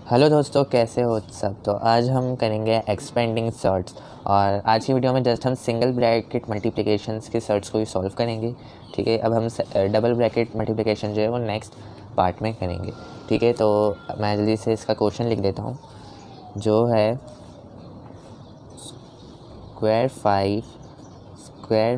Hello दोस्तों, कैसे हो सब। तो आज हम करेंगे एक्सपेंडिंग सर्ट्स। और आज की वीडियो में जस्ट हम सिंगल ब्रैकेट मल्टीप्लिकेशंस के सर्ट्स को ही सॉल्व करेंगे। ठीक है, अब हम डबल ब्रैकेट मल्टीप्लिकेशन जो है वो नेक्स्ट पार्ट में करेंगे। ठीक है, तो मैं जल्दी से इसका क्वेश्चन लिख देता हूँ जो है स्क्वायर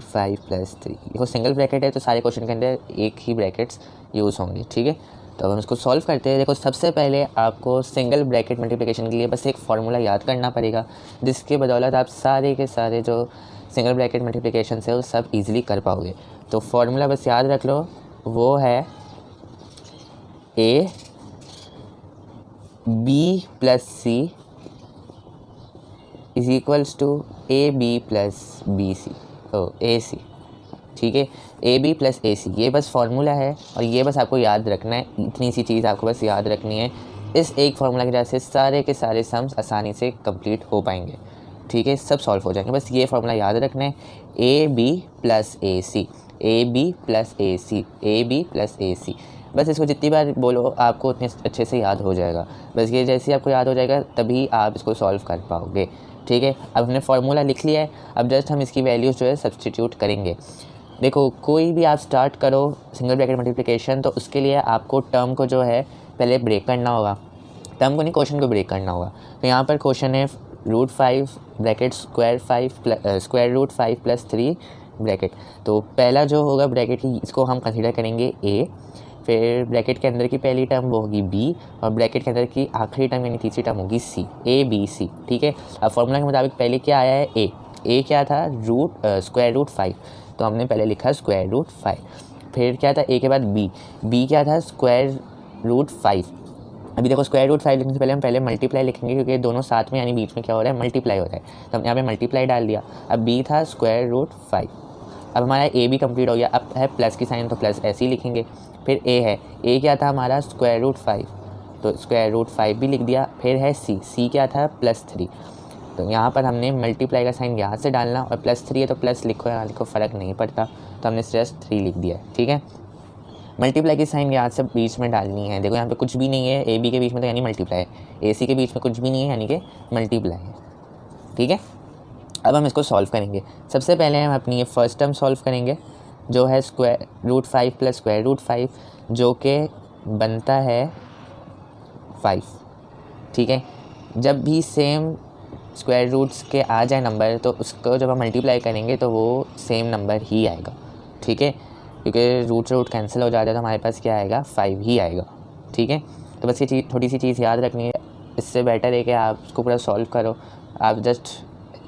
फाइव प्लस 3। देखो सिंगल ब्रैकेट है तो सारे क्वेश्चन के अंदर एक ही ब्रैकेट्स यूज़ होंगे। ठीक है, तो अब हम इसको सॉल्व करते हैं। देखो सबसे पहले आपको सिंगल ब्रैकेट मल्टीप्लिकेशन के लिए बस एक फार्मूला याद करना पड़ेगा, जिसके बदौलत आप सारे के सारे जो सिंगल ब्रैकेट मल्टीप्लिकेशन है वो सब इजीली कर पाओगे। तो फार्मूला बस याद रख लो, वो है a b plus c is equals to a b plus b c a c. ठीक है, ए बी प्लस ए सी, ये बस फार्मूला है और ये बस आपको याद रखना है। इतनी सी चीज़ आपको बस याद रखनी है। इस एक फार्मूला की वजह से सारे के सारे सम्स आसानी से कंप्लीट हो पाएंगे। ठीक है, सब सॉल्व हो जाएंगे। बस ये फार्मूला याद रखना है, a b plus a c, a b plus a c, a b plus a c. बस इसको जितनी बार बोलो आपको उतने अच्छे से याद हो जाएगा। बस ये जैसे आपको याद हो जाएगा तभी आप इसको सॉल्व कर पाओगे। ठीक है, अब हमने फार्मूला लिख लिया है, अब जस्ट हम इसकी वैल्यूज़ जो है सब्स्टिट्यूट करेंगे। देखो कोई भी आप स्टार्ट करो सिंगल ब्रैकेट मल्टीप्लिकेशन, तो उसके लिए आपको टर्म को जो है पहले ब्रेक करना होगा। टर्म को नहीं, क्वेश्चन को ब्रेक करना होगा। तो यहाँ पर क्वेश्चन है √5 bracket square root 5 plus 3 bracket. तो पहला जो होगा ब्रैकेट की, इसको हम कंसीडर करेंगे ए, फिर ब्रैकेट के अंदर की पहली टर्म वो होगी बी, और ब्रैकेट के अंदर की आखिरी टर्म यानी तीसरी टर्म होगी सी, ए बी सी। ठीक है, अब फॉर्मूला के मुताबिक पहले क्या आया है, ए क्या था, स्क्वायर रूट 5, तो हमने पहले लिखा स्क्वायर रूट 5। फिर क्या था ए के बाद बी क्या था, स्क्वायर रूट 5। अभी देखो स्क्वायर रूट 5 लिखने से पहले हम पहले मल्टीप्लाई लिखेंगे, क्योंकि दोनों साथ में यानी बीच में क्या हो रहा है, मल्टीप्लाई हो रहा है। तो हम यहाँ पे मल्टीप्लाई डाल दिया। अब बी था स्क्वायर रूट 5। अब हमारा ए भी कंप्लीट हो गया। अब है प्लस की साइन, तो प्लस ऐसे ही लिखेंगे। फिर ए है, ए क्या था हमारा, स्क्वायर रूट 5, तो स्क्वायर रूट 5 भी लिख दिया। फिर है सी क्या था, प्लस 3। तो यहाँ पर हमने मल्टीप्लाई का साइन यहाँ से डालना, और प्लस 3 है तो प्लस लिखो, यहाँ लिखो, फ़र्क नहीं पड़ता। तो हमने जस्ट 3 लिख दिया। ठीक है, मल्टीप्लाई की साइन यहाँ से बीच में डालनी है। देखो यहाँ पे कुछ भी नहीं है ए बी के बीच में, तो यानी मल्टीप्लाई है। ए सी के बीच में कुछ भी नहीं है, यानी कि मल्टीप्लाई है। ठीक है, अब हम इसको सॉल्व करेंगे। सबसे पहले हम अपनी ये फर्स्ट टर्म सॉल्व करेंगे, जो है square root 5 plus square root 5, जो कि बनता है 5। ठीक है, जब भी सेम स्क्वायर रूट्स के आ जाए नंबर, तो उसको जब हम मल्टीप्लाई करेंगे तो वो सेम नंबर ही आएगा। ठीक है, क्योंकि रूट से रूट कैंसिल हो जाता है, तो हमारे पास क्या आएगा, 5 ही आएगा। ठीक है, तो बस ये थोड़ी सी चीज़ याद रखनी है। इससे बेटर है कि आप उसको पूरा सॉल्व करो। आप जस्ट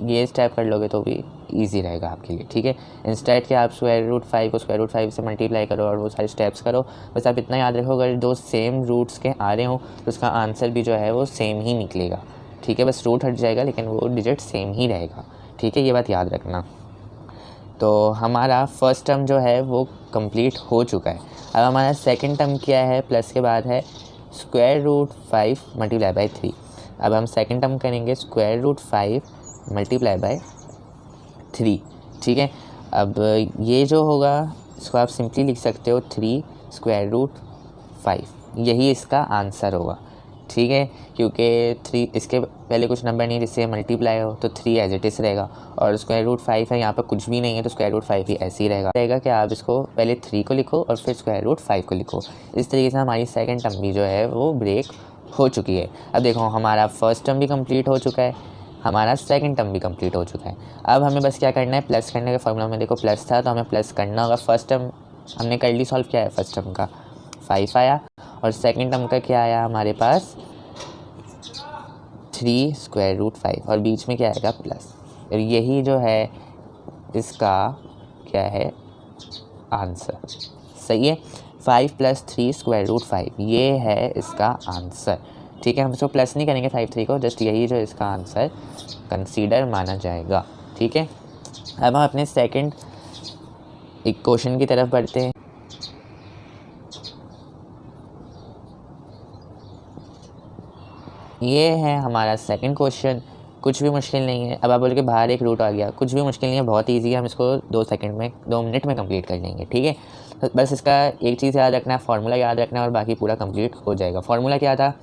ये स्टेप कर लोगे तो भी ईजी रहेगा आपके लिए। ठीक है, इंस्टेड कि आप स्क्वायर रूट 5 को स्क्वायर रूट 5 से मल्टीप्लाई करो और वो सारे स्टेप्स करो। बस आप इतना याद रखो, अगर दो सेम रूट्स के आ रहे हो तो उसका आंसर भी जो है वो सेम ही निकलेगा। ठीक है, बस रूट हट जाएगा लेकिन वो डिजिट सेम ही रहेगा। ठीक है, ये बात याद रखना। तो हमारा फर्स्ट टर्म जो है वो कंप्लीट हो चुका है। अब हमारा सेकंड टर्म क्या है, प्लस के बाद है स्क्वायर रूट 5 मल्टीप्लाई बाई 3। अब हम सेकंड टर्म करेंगे स्क्वायर रूट 5 मल्टीप्लाई बाई 3। ठीक है, अब ये जो होगा इसको आप सिंपली लिख सकते हो 3 स्क्वायर रूट 5, यही इसका आंसर होगा। ठीक है, क्योंकि 3 इसके पहले कुछ नंबर नहीं जिससे मल्टीप्लाई हो, तो 3 एज इट इज़ रहेगा। और स्क्वायर रूट 5 है, यहाँ पर कुछ भी नहीं है, तो स्क्वायर रूट 5 ही ऐसे ही रहेगा कि आप इसको पहले 3 को लिखो और फिर स्क्वायर रूट 5 को लिखो। इस तरीके से हमारी सेकंड टर्म भी जो है वो ब्रेक हो चुकी है। अब देखो हमारा फर्स्ट टर्म भी कंप्लीट हो चुका है, हमारा सेकंड टर्म भी कंप्लीट हो चुका है। अब हमें बस क्या करना है, प्लस करने के फॉर्मूला में देखो प्लस था तो हमें प्लस करना होगा। फर्स्ट टर्म हमने कर ली सॉल्व, किया है फर्स्ट टर्म का 5 आया, और सेकंड टर्म का क्या आया हमारे पास 3 स्क्वायर रूट 5, और बीच में क्या आएगा प्लस। और यही जो है इसका क्या है आंसर। सही है, 5 प्लस 3 स्क्वायर रूट 5, ये है इसका आंसर। ठीक है, हम इसको प्लस नहीं करेंगे 5 3 को, जस्ट यही जो इसका आंसर कंसीडर माना जाएगा। ठीक है, अब हम अपने सेकंड एक क्वेश्चन की तरफ बढ़ते हैं। ये है हमारा सेकंड क्वेश्चन, कुछ भी मुश्किल नहीं है। अब आप बोल के बाहर एक रूट आ गया, कुछ भी मुश्किल नहीं है, बहुत ईजी है। हम इसको 2 मिनट में कंप्लीट कर लेंगे। ठीक है, तो बस इसका एक चीज़ याद रखना है, फार्मूला याद रखना है, और बाकी पूरा कंप्लीट हो जाएगा। फार्मूला क्या था,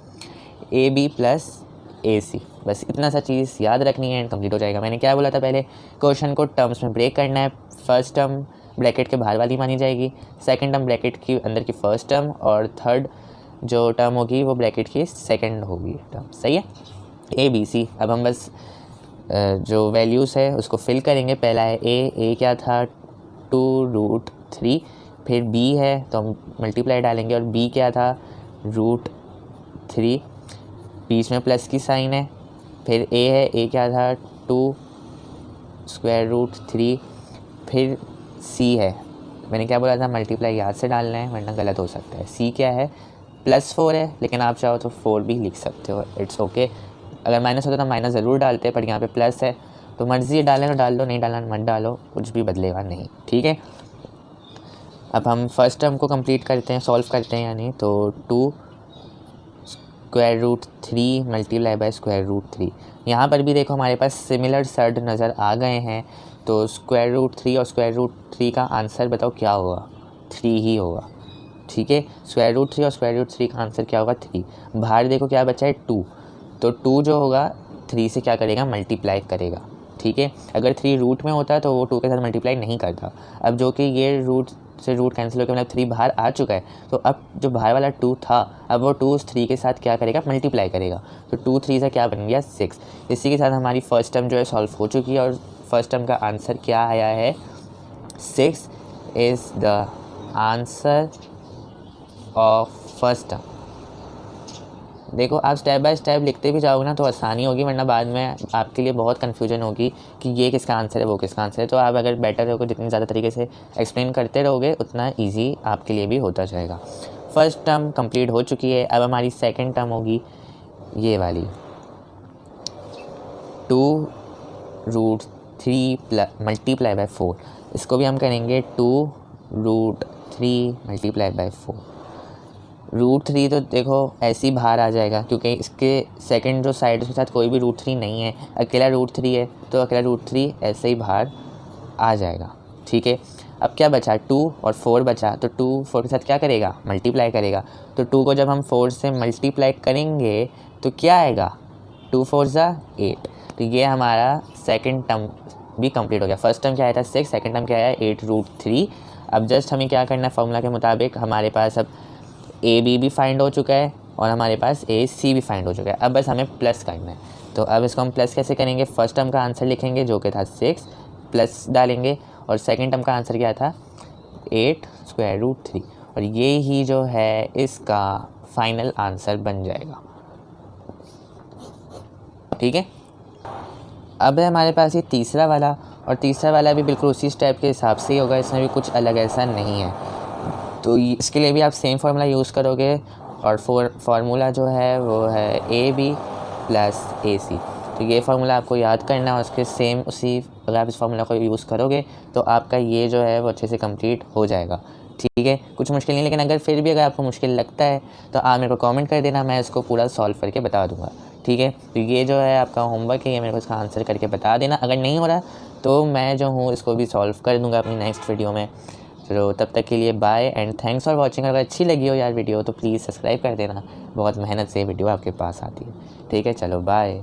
ए बी प्लस ए सी, बस इतना सा चीज़ याद रखनी है एंड कंप्लीट हो जाएगा। मैंने क्या बोला था पहले, क्वेश्चन को टर्म्स में ब्रेक करना है। फर्स्ट टर्म ब्रैकेट के बाहर वाली मानी जाएगी, सेकंड टर्म ब्रैकेट की अंदर की फर्स्ट टर्म, और थर्ड जो टर्म होगी वो ब्रैकेट की सेकंड होगी टर्म। सही है, ए बी सी। अब हम बस जो वैल्यूज़ है उसको फिल करेंगे। पहला है ए क्या था 2√3, फिर बी है तो हम मल्टीप्लाई डालेंगे, और बी क्या था √3, बीच में प्लस की साइन है। फिर ए है, ए क्या था 2√3, फिर सी है, मैंने क्या बोला था मल्टीप्लाई याद से डालना है वरना गलत हो सकता है। सी क्या है +4 है, लेकिन आप चाहो तो 4 भी लिख सकते हो, इट्स ओके। अगर माइनस होता तो माइनस ज़रूर डालते, पर यहाँ पे प्लस है तो मर्ज़ी डालें तो डाल दो, नहीं डालना मत डालो, कुछ भी बदलेगा नहीं। ठीक है, अब हम फर्स्ट टर्म को कंप्लीट करते हैं, सॉल्व करते हैं यानी। तो 2√3 मल्टीप्लाई बाय √3। यहाँ पर भी देखो हमारे पास सिमिलर सर्ड नज़र आ गए हैं, तो √3 और √3 का आंसर बताओ क्या होगा, 3 ही होगा। ठीक है, √3 और √3 का आंसर क्या होगा 3। बाहर देखो क्या बचा है 2, तो 2 जो होगा 3 से क्या करेगा मल्टीप्लाई करेगा। ठीक है, अगर 3 रूट में होता तो वो 2 के साथ मल्टीप्लाई नहीं करता। अब जो कि ये रूट से रूट कैंसिल होकर मतलब 3 बाहर आ चुका है, तो अब जो बाहर वाला 2 था अब वो 2 उस 3 के साथ क्या करेगा मल्टीप्लाई करेगा, तो 2 3 से क्या बन गया 6। इसी के साथ हमारी फर्स्ट टर्म जो है सॉल्व हो चुकी है, और फर्स्ट टर्म का आंसर क्या आया है 6 is the answer of first term. देखो आप स्टेप बाय स्टेप लिखते भी जाओगे ना तो आसानी होगी, वरना बाद में आपके लिए बहुत कन्फ्यूजन होगी कि ये किसका आंसर है वो किसका आंसर है। तो आप अगर बेटर होकर जितनी ज़्यादा तरीके से एक्सप्लेन करते रहोगे उतना इजी आपके लिए भी होता जाएगा। फर्स्ट टर्म कंप्लीट हो चुकी है, अब हमारी सेकंड टर्म होगी ये वाली 2√3 मल्टीप्लाई बाय 4। इसको भी हम करेंगे 2√3 मल्टीप्लाई बाय 4। √3 तो देखो ऐसे ही बाहर आ जाएगा, क्योंकि इसके सेकंड जो साइड उसके साथ कोई भी √3 नहीं है, अकेला √3 है, तो अकेला √3 ऐसे ही बाहर आ जाएगा। ठीक है, अब क्या बचा 2 और 4 बचा, तो 2 4 के साथ क्या करेगा मल्टीप्लाई करेगा। तो 2 को जब हम 4 से मल्टीप्लाई करेंगे तो क्या आएगा 2 4 = 8। तो ये हमारा सेकंड टर्म भी कंप्लीट हो गया। फर्स्ट टर्म क्या आया था 6, सेकंड टर्म क्या आया 8√3। अब जस्ट हमें क्या करना है, फॉर्मूला के मुताबिक हमारे पास अब ए बी भी फाइंड हो चुका है और हमारे पास ए सी भी फाइंड हो चुका है। अब बस हमें प्लस करना है, तो अब इसको हम प्लस कैसे करेंगे, फर्स्ट टर्म का आंसर लिखेंगे जो कि था 6 प्लस डालेंगे, और सेकंड टर्म का आंसर क्या था 8√3, और ये ही जो है इसका फाइनल आंसर बन जाएगा। ठीक है, अब है हमारे पास ये तीसरा वाला, और तीसरा वाला भी बिल्कुल उसी स्टेप के हिसाब से ही होगा, इसमें भी कुछ अलग ऐसा नहीं है। तो इसके लिए भी आप सेम फार्मूला यूज़ करोगे, और फार्मूला जो है वो है ए बी प्लस ए सी। तो ये फार्मूला आपको याद करना है, और उसके सेम उसी अगर आप इस फार्मूला को यूज़ करोगे तो आपका ये जो है वो अच्छे से कंप्लीट हो जाएगा। ठीक है, कुछ मुश्किल नहीं, लेकिन अगर फिर भी अगर आपको मुश्किल लगता है तो आप मेरे को कमेंट कर देना, मैं इसको पूरा सॉल्व करके बता दूँगा। ठीक है, तो ये जो है आपका होमवर्क है, ये मेरे को इसका आंसर करके बता देना। अगर नहीं हो रहा तो मैं जो हूँ इसको भी सॉल्व कर दूँगा अपनी नेक्स्ट वीडियो में। तो तब तक के लिए bye and thanks for watching. अगर अच्छी लगी हो यार वीडियो तो प्लीज़ सब्सक्राइब कर देना, बहुत मेहनत से वीडियो आपके पास आती है। ठीक है, चलो बाय।